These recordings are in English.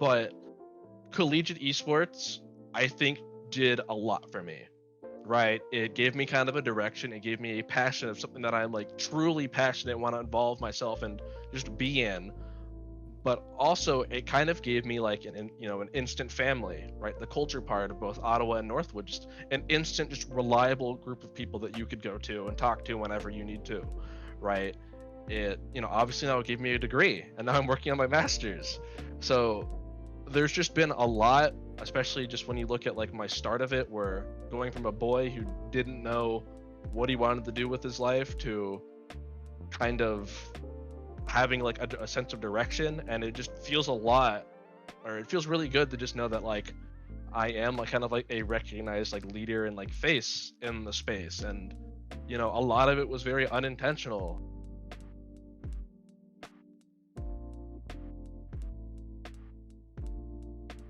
but collegiate esports, I think, did a lot for me. Right? It gave me kind of a direction. It gave me a passion of something that I'm like truly passionate, want to involve myself and just be in. But also, it kind of gave me like an instant family, right? The culture part of both Ottawa and Northwood, just an instant, just reliable group of people that you could go to and talk to whenever you need to, right? It, obviously now it gave me a degree, and now I'm working on my master's. So there's just been a lot, especially just when you look at like my start of it, where going from a boy who didn't know what he wanted to do with his life to kind of having like a sense of direction, and it just feels it feels really good to just know that like I am like kind of like a recognized like leader and like face in the space, and a lot of it was very unintentional.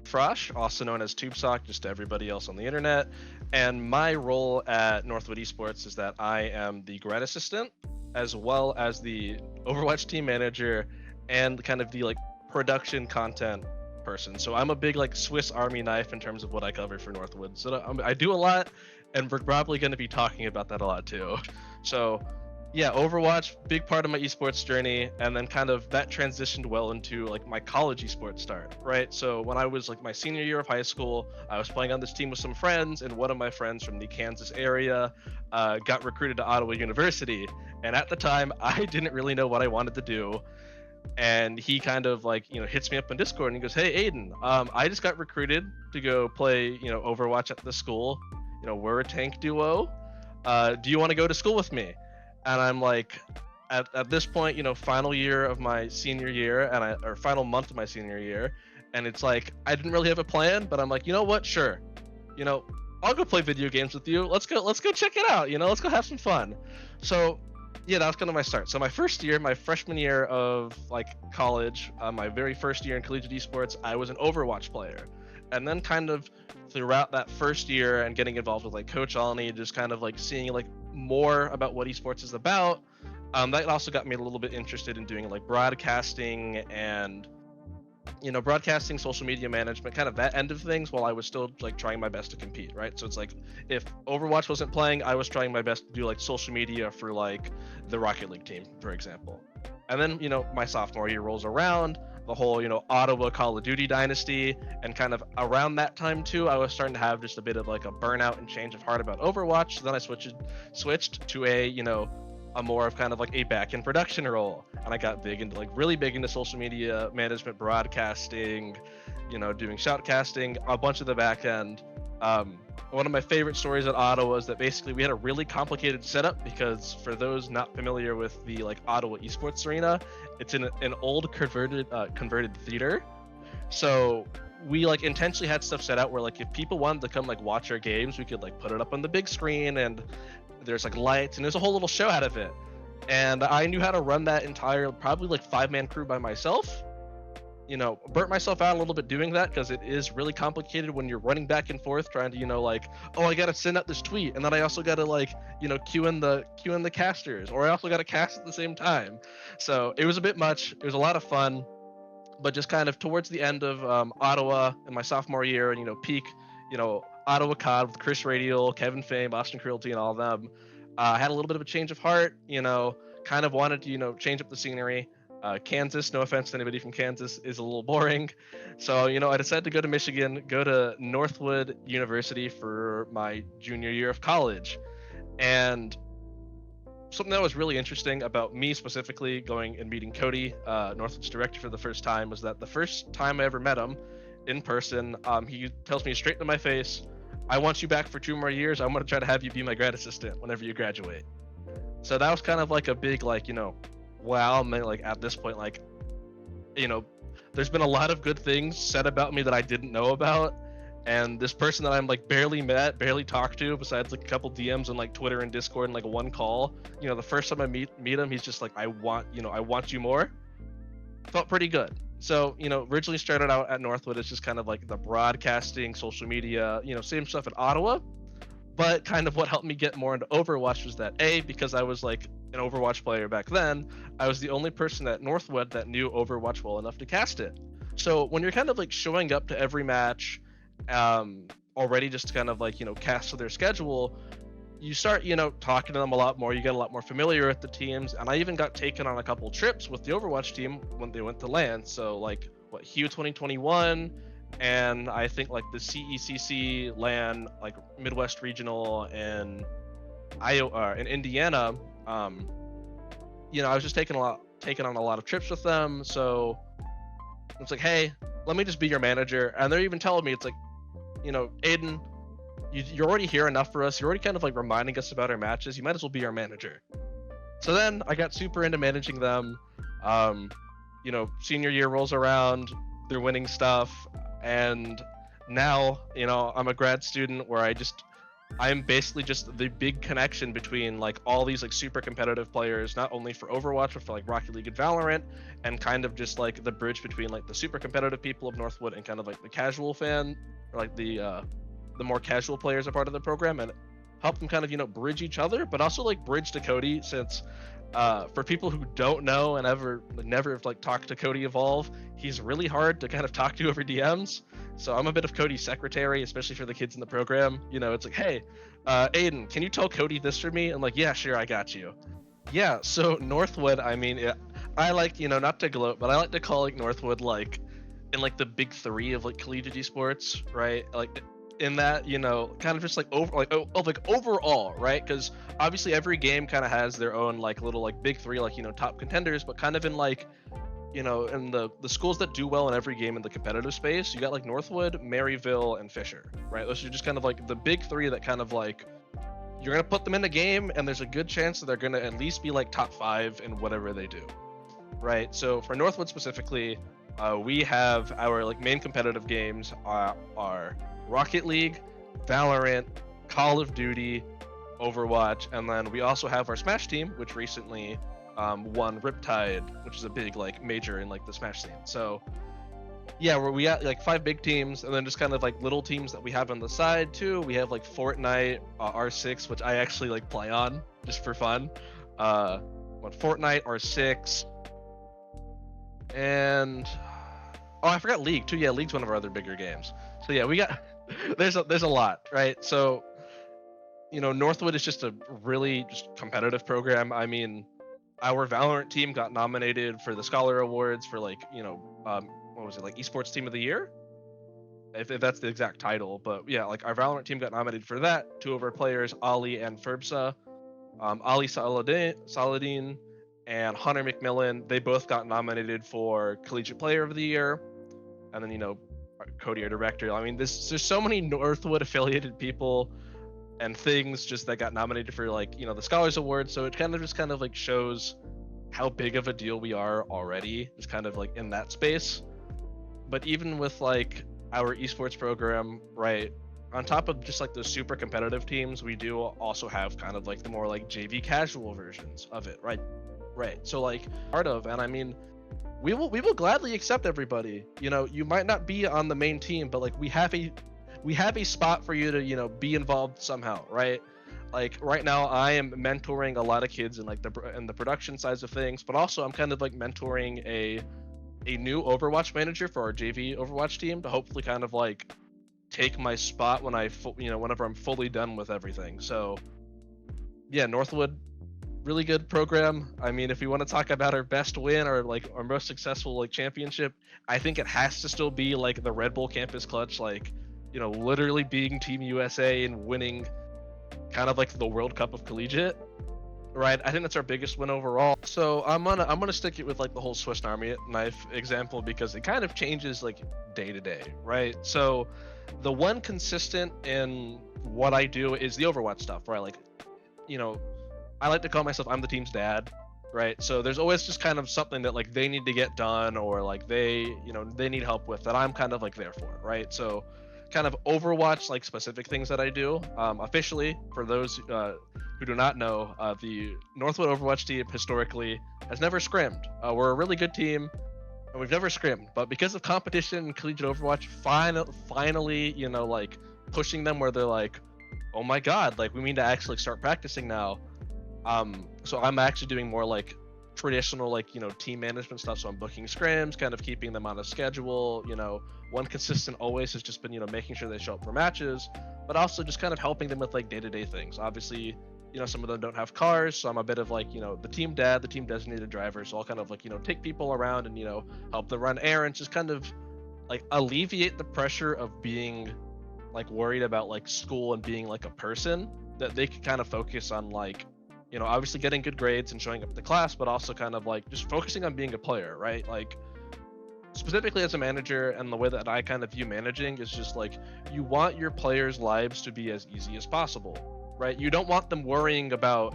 Frosch, also known as TubeSock, just to everybody else on the internet. And my role at Northwood Esports is that I am the grad assistant, as well as the Overwatch team manager, and kind of the like production content person. So I'm a big like Swiss Army knife in terms of what I cover for Northwood. So I do a lot, and we're probably going to be talking about that a lot too. So yeah, Overwatch, big part of my esports journey, and then kind of that transitioned well into like my college esports start, right? So when I was like my senior year of high school, I was playing on this team with some friends, and one of my friends from the Kansas area got recruited to Ottawa University. And at the time, I didn't really know what I wanted to do. And he kind of like, hits me up on Discord and he goes, "Hey, Aden, I just got recruited to go play, Overwatch at the school. We're a tank duo. Do you want to go to school with me?" And I'm like, at this point, final year of my senior year, or final month of my senior year, and it's like I didn't really have a plan, but I'm like, you know what? Sure, I'll go play video games with you. Let's go check it out. Let's go have some fun. So yeah, that was kind of my start. So my first year, my freshman year of like college, my very first year in collegiate esports, I was an Overwatch player, and then kind of throughout that first year and getting involved with like Coach Alney, just kind of like seeing like more about what esports is about. That also got me a little bit interested in doing like broadcasting and broadcasting, social media management, kind of that end of things, while I was still like trying my best to compete, right? So it's like if Overwatch wasn't playing, I was trying my best to do like social media for like the Rocket League team, for example. And then my sophomore year rolls around, the whole Ottawa Call of Duty dynasty, and kind of around that time too, I was starting to have just a bit of like a burnout and change of heart about Overwatch. So then I switched to a more of kind of like a back-end production role, and I got really big into social media management, broadcasting, doing shoutcasting, a bunch of the back end. One of my favorite stories at Ottawa is that basically we had a really complicated setup, because for those not familiar with the like Ottawa Esports Arena, it's in an old converted theater. So we like intentionally had stuff set out where like if people wanted to come like watch our games, we could like put it up on the big screen, and there's like lights, and there's a whole little show out of it. And I knew how to run that entire probably like 5-man crew by myself. Burnt myself out a little bit doing that, because it is really complicated when you're running back and forth trying to like, oh, I gotta send out this tweet, and then I also gotta like queue in the casters, or I also gotta cast at the same time. So it was a bit much. It was a lot of fun, but just kind of towards the end of Ottawa in my sophomore year, and peak Ottawa COD with Chris Radial, Kevin Fame, Austin Cruelty, and all of them, I had a little bit of a change of heart. Kind of wanted to change up the scenery. Kansas, no offense to anybody from Kansas, is a little boring. So, I decided to go to Michigan, go to Northwood University for my junior year of college. And something that was really interesting about me specifically going and meeting Cody, Northwood's director, for the first time, was that the first time I ever met him in person, he tells me straight to my face, "I want you back for 2 more years. I'm going to try to have you be my grad assistant whenever you graduate." So that was kind of like a big, like, wow, man, like at this point, like, there's been a lot of good things said about me that I didn't know about, and this person that I'm like barely met, barely talked to, besides like a couple DMs on like Twitter and Discord and like one call, the first time I meet him, he's just like, I want you more. Felt pretty good. So, originally started out at Northwood as just kind of like the broadcasting, social media, same stuff in Ottawa. But kind of what helped me get more into Overwatch was that, because I was like an Overwatch player back then, I was the only person at Northwood that knew Overwatch well enough to cast it. So when you're kind of like showing up to every match, already just kind of like, cast to their schedule, you start, talking to them a lot more. You get a lot more familiar with the teams. And I even got taken on a couple trips with the Overwatch team when they went to LAN. So like Hue 2021, and I think like the CECC LAN, like Midwest Regional and in Indiana. I was just taking on a lot of trips with them. So it's like, hey, let me just be your manager. And they're even telling me, it's like, Aden, you're already here enough for us. You're already kind of like reminding us about our matches. You might as well be our manager. So then I got super into managing them. Senior year rolls around, they're winning stuff, and now, I'm a grad student where I'm basically just the big connection between like all these like super competitive players, not only for Overwatch but for like Rocket League and Valorant, and kind of just like the bridge between like the super competitive people of Northwood and kind of like the casual fan, or like the more casual players are part of the program, and help them kind of bridge each other, but also like bridge to Cody, since for people who don't know and never have like talked to Cody Evolve, he's really hard to kind of talk to over DMs. So I'm a bit of Cody's secretary, especially for the kids in the program. It's like, hey, Aden, can you tell Cody this for me? I'm like, yeah, sure, I got you. Yeah, so Northwood, I mean, I like, not to gloat, but I like to call like Northwood like in like the big three of like collegiate esports, right? Like in that, kind of just like overall, right? Because obviously every game kind of has their own like little like big three, like top contenders, but kind of in like in the schools that do well in every game in the competitive space, you got like Northwood, Maryville, and Fisher, right? Those are just kind of like the big three that kind of like you're gonna put them in a game, and there's a good chance that they're gonna at least be like top 5 in whatever they do, right? So for Northwood specifically, we have our like main competitive games are Rocket League, Valorant, Call of Duty, Overwatch, and then we also have our Smash team, which recently won Riptide, which is a big like major in like the Smash scene. So yeah, we got like 5 big teams, and then just kind of like little teams that we have on the side too. We have like Fortnite, R6, which I actually like play on just for fun. Fortnite, R6, and I forgot League too. Yeah, League's one of our other bigger games. So yeah, we got there's a lot, right? So Northwood is just a really just competitive program. I mean, our Valorant team got nominated for the Scholar Awards for like what was it, like Esports Team of the Year, if that's the exact title. But yeah, like our Valorant team got nominated for that. 2 of our players, Ali and Ferbsa, Ali Saladin and Hunter McMillan, they both got nominated for Collegiate Player of the Year. And then Cody, our director. I mean, there's so many Northwood affiliated people and things just that got nominated for like the Scholars Award. So it kind of like shows how big of a deal we are already, just kind of like in that space. But even with like our esports program, right, on top of just like the super competitive teams, we do also have kind of like the more like JV casual versions of it, right? So like part of, and I mean, we will gladly accept everybody. You might not be on the main team, but like we have a spot for you to be involved somehow, right? Like right now I am mentoring a lot of kids in like the production sides of things, but also I'm kind of like mentoring a new Overwatch manager for our JV Overwatch team to hopefully kind of like take my spot when whenever I'm fully done with everything. So yeah, Northwood, really good program. I mean, if we want to talk about our best win or like our most successful like championship, I think it has to still be like the Red Bull Campus Clutch, like literally being Team USA and winning kind of like the World Cup of Collegiate, right? I think that's our biggest win overall. So I'm gonna stick it with like the whole Swiss Army knife example, because it kind of changes like day to day, right? So the one consistent in what I do is the Overwatch stuff, right? Like I like to call myself, I'm the team's dad, right? So there's always just kind of something that like they need to get done, or like they need help with, that I'm kind of like there for, right? So kind of Overwatch like specific things that I do. Officially, for those who do not know, the Northwood Overwatch team historically has never scrimmed. We're a really good team, and we've never scrimmed. But because of competition in Collegiate Overwatch, finally, like pushing them where they're like, oh my god, like we need to actually start practicing now. So I'm actually doing more like traditional like team management stuff. So I'm booking scrims, kind of keeping them on a schedule. One consistent always has just been making sure they show up for matches, but also just kind of helping them with like day-to-day things. Obviously, some of them don't have cars, so I'm a bit of like the team dad, the team designated driver. So I'll kind of like take people around and help them run errands, just kind of like alleviate the pressure of being like worried about like school and being like a person, that they can kind of focus on like obviously getting good grades and showing up to class, but also kind of like just focusing on being a player, right? Like specifically as a manager, and the way that I kind of view managing is just like you want your players' lives to be as easy as possible, right? You don't want them worrying about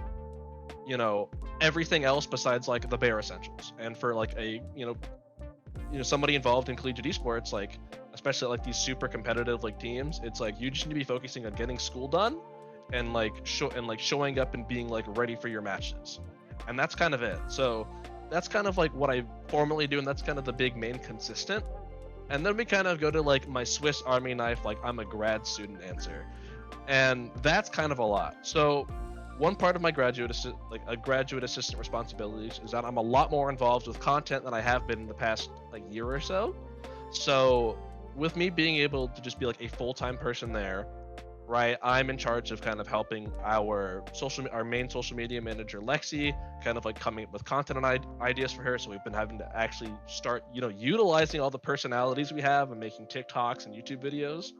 everything else besides like the bare essentials. And for like a somebody involved in collegiate esports, like especially like these super competitive like teams, it's like you just need to be focusing on getting school done and like showing up and being like ready for your matches, and that's kind of it. So that's kind of like what I formally do, and that's kind of the big main consistent. And then we kind of go to like my Swiss Army knife, like I'm a grad student answer, and that's kind of a lot. So one part of my graduate assistant responsibilities is that I'm a lot more involved with content than I have been in the past like year or so. So with me being able to just be like a full-time person there, right, I'm in charge of kind of helping our main social media manager Lexi kind of like coming up with content and ideas for her. So we've been having to actually start utilizing all the personalities we have and making TikToks and YouTube videos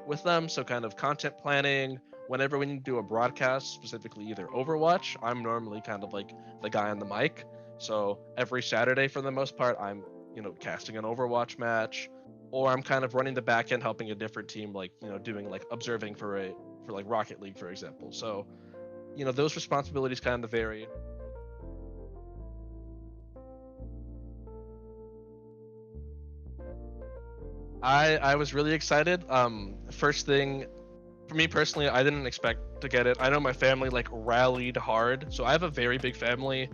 with them. So kind of content planning, whenever we need to do a broadcast, specifically either Overwatch, I'm normally kind of like the guy on the mic. So every Saturday for the most part, I'm casting an Overwatch match, or I'm kind of running the back end, helping a different team, like doing like observing for like Rocket League, for example. So those responsibilities kind of vary. I was really excited. First thing for me personally, I didn't expect to get it. I know my family like rallied hard, so I have a very big family.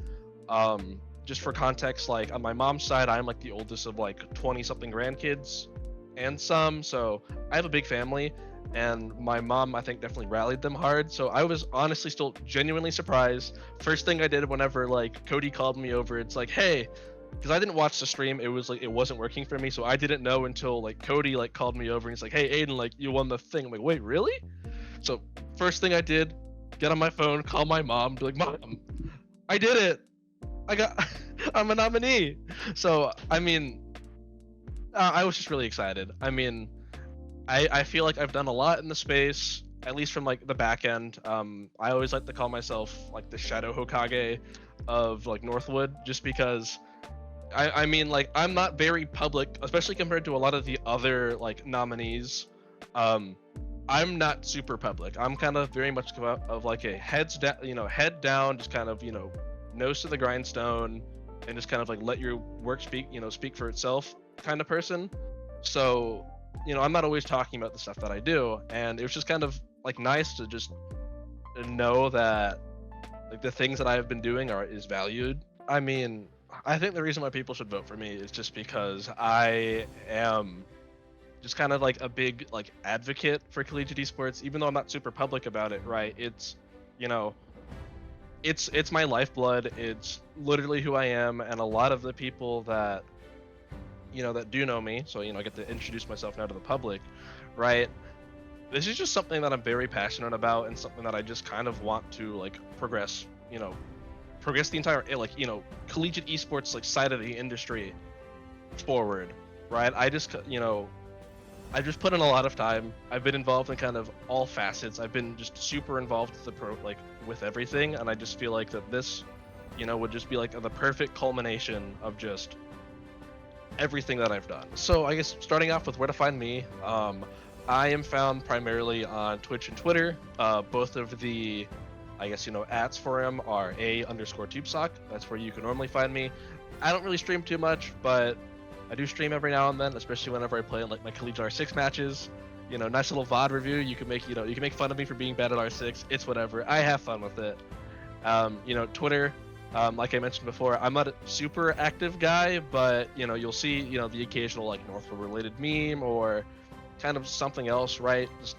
Just for context, like on my mom's side, I'm like the oldest of like 20 something grandkids and some, so I have a big family, and my mom I think definitely rallied them hard. So I was honestly still genuinely surprised. First thing I did whenever like Cody called me over, it's like, hey, because I didn't watch the stream, it was like it wasn't working for me, so I didn't know until like Cody like called me over and he's like, hey Aden, like you won the thing. I'm like, wait, really? So first thing I did, get on my phone, call my mom, be like, Mom, I did it. I'm a nominee. So I mean, I was just really excited. I mean, I feel like I've done a lot in the space, at least from like the back end. I always like to call myself like the Shadow Hokage of like Northwood, just because I mean, like I'm not very public, especially compared to a lot of the other like nominees. I'm not super public. I'm kind of very much of like a head down, just kind of nose to the grindstone, and just kind of like let your work speak for itself kind of person. So I'm not always talking about the stuff that I do, and it was just kind of like nice to just know that like the things that I have been doing is valued. I mean, I think the reason why people should vote for me is just because I am just kind of like a big like advocate for collegiate esports, even though I'm not super public about it, right? It's it's my lifeblood. It's literally who I am, and a lot of the people that that do know me, so I get to introduce myself now to the public, right? This is just something that I'm very passionate about, and something that I just kind of want to like progress the entire collegiate esports like side of the industry forward, right? I just put in a lot of time. I've been involved in kind of all facets. I've been just super involved with everything, and I just feel like that this would just be like the perfect culmination of just everything that I've done. So I guess starting off with where to find me, I am found primarily on Twitch and Twitter. Both of the ats for him are _tubesock. That's where you can normally find me. I don't really stream too much, but I do stream every now and then, especially whenever I play in like my Collegiate R6 matches. Nice little VOD review. You can make fun of me for being bad at R6. It's whatever. I have fun with it. Twitter, like I mentioned before, I'm not a super active guy, but you'll see the occasional like Northwood related meme or kind of something else, right? Just